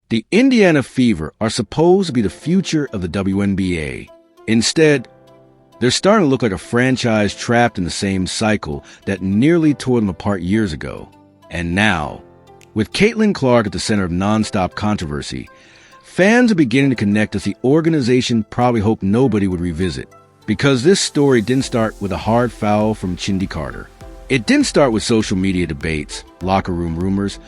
The Indiana Fever are supposed to be the future of the WNBA. Instead, they're starting to look like a franchise trapped in the same cycle that nearly tore them apart years ago. And now, with Caitlin Clark at the center of nonstop controversy, fans are beginning to connect as the organization probably hoped nobody would revisit. Because this story didn't start with a hard foul from Chindy Carter. It didn't start with social media debates, locker room rumors,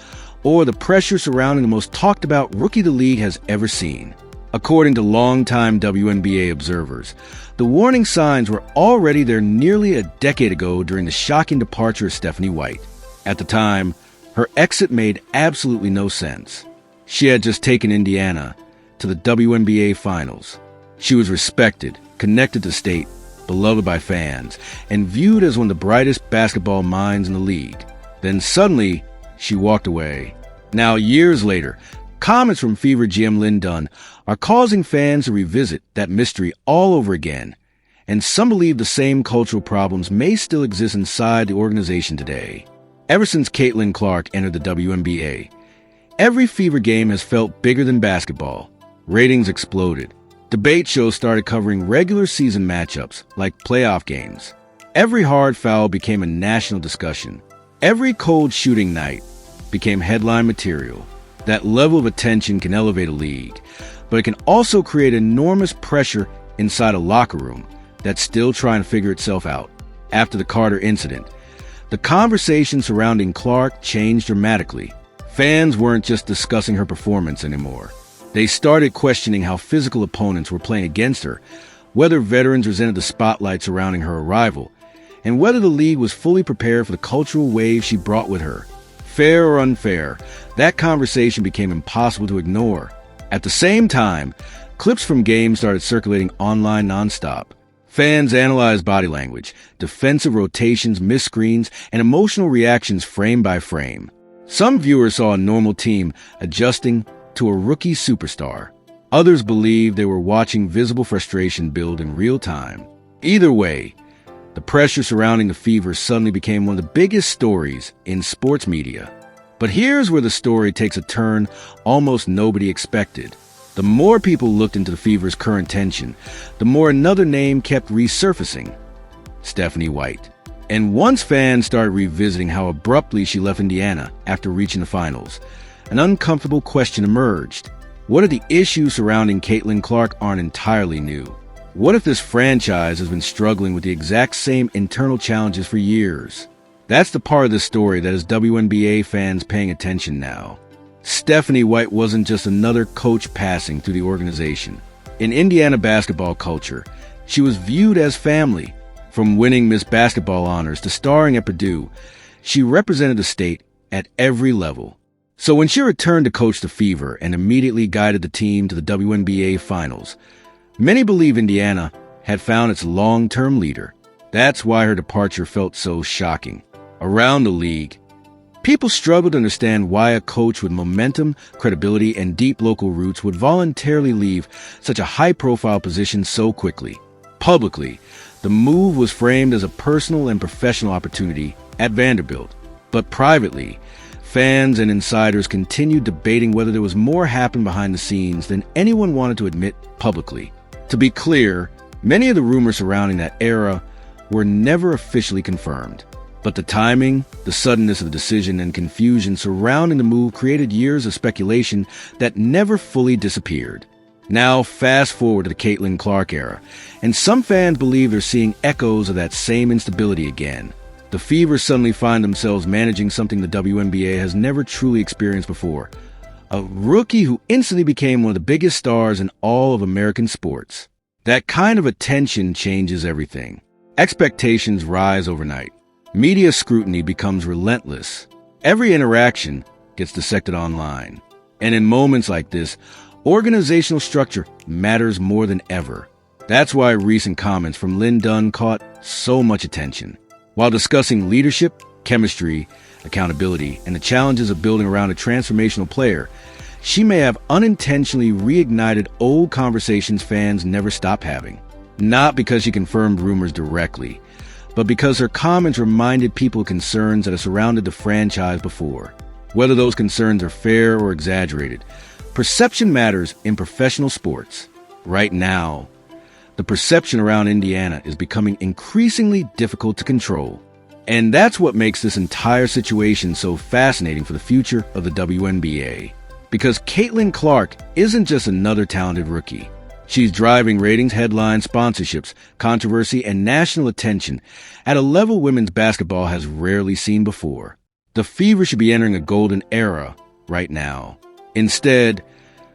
or the pressure surrounding the most talked about rookie the league has ever seen. According to longtime WNBA observers, the warning signs were already there nearly a decade ago during the shocking departure of Stephanie White. At the time, her exit made absolutely no sense. She had just taken Indiana to the WNBA Finals. She was respected, connected to state, beloved by fans, and viewed as one of the brightest basketball minds in the league. Then suddenly, she walked away. Now, years later, comments from Fever GM Lynn Dunn are causing fans to revisit that mystery all over again, and some believe the same cultural problems may still exist inside the organization today. Ever since Caitlin Clark entered the WNBA, every Fever game has felt bigger than basketball. Ratings exploded. Debate shows started covering regular season matchups like playoff games. Every hard foul became a national discussion. Every cold shooting night became headline material. That level of attention can elevate a league, but it can also create enormous pressure inside a locker room that's still trying to figure itself out. After the Carter incident, the conversation surrounding Clark changed dramatically. Fans weren't just discussing her performance anymore. They started questioning how physical opponents were playing against her, whether veterans resented the spotlight surrounding her arrival, and whether the league was fully prepared for the cultural wave she brought with her. Fair or unfair, that conversation became impossible to ignore. At the same time, clips from games started circulating online nonstop. Fans analyzed body language, defensive rotations, missed screens, and emotional reactions frame by frame. Some viewers saw a normal team adjusting to a rookie superstar. Others believed they were watching visible frustration build in real time. Either way, the pressure surrounding the Fever suddenly became one of the biggest stories in sports media. But here's where the story takes a turn almost nobody expected. The more people looked into the Fever's current tension, the more another name kept resurfacing: Stephanie White. And once fans started revisiting how abruptly she left Indiana after reaching the finals, an uncomfortable question emerged. What if the issues surrounding Caitlin Clark aren't entirely new? What if this franchise has been struggling with the exact same internal challenges for years? That's the part of this story that has WNBA fans paying attention now. Stephanie White wasn't just another coach passing through the organization. In Indiana basketball culture, she was viewed as family. From winning Miss Basketball honors to starring at Purdue, she represented the state at every level. So when she returned to coach the Fever and immediately guided the team to the WNBA Finals, many believe Indiana had found its long-term leader. That's why her departure felt so shocking. Around the league, people struggled to understand why a coach with momentum, credibility, and deep local roots would voluntarily leave such a high-profile position so quickly. Publicly, the move was framed as a personal and professional opportunity at Vanderbilt. But privately, fans and insiders continued debating whether there was more happening behind the scenes than anyone wanted to admit publicly. To be clear, many of the rumors surrounding that era were never officially confirmed. But the timing, the suddenness of the decision, and confusion surrounding the move created years of speculation that never fully disappeared. Now, fast forward to the Caitlin Clark era, and some fans believe they're seeing echoes of that same instability again. The Fever suddenly find themselves managing something the WNBA has never truly experienced before. A rookie who instantly became one of the biggest stars in all of American sports. That kind of attention changes everything. Expectations rise overnight. Media scrutiny becomes relentless. Every interaction gets dissected online. And in moments like this, organizational structure matters more than ever. That's why recent comments from Lynn Dunn caught so much attention. While discussing leadership, chemistry, accountability, and the challenges of building around a transformational player, she may have unintentionally reignited old conversations fans never stop having. Not because she confirmed rumors directly, but because her comments reminded people of concerns that have surrounded the franchise before. Whether those concerns are fair or exaggerated, Perception matters in professional sports. Right now, the perception around Indiana is becoming increasingly difficult to control. And that's what makes this entire situation so fascinating for the future of the WNBA. Because Caitlin Clark isn't just another talented rookie. She's driving ratings, headlines, sponsorships, controversy, and national attention at a level women's basketball has rarely seen before. The Fever should be entering a golden era right now. Instead,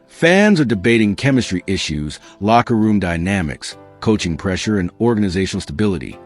fans are debating chemistry issues, locker room dynamics, coaching pressure, and organizational stability.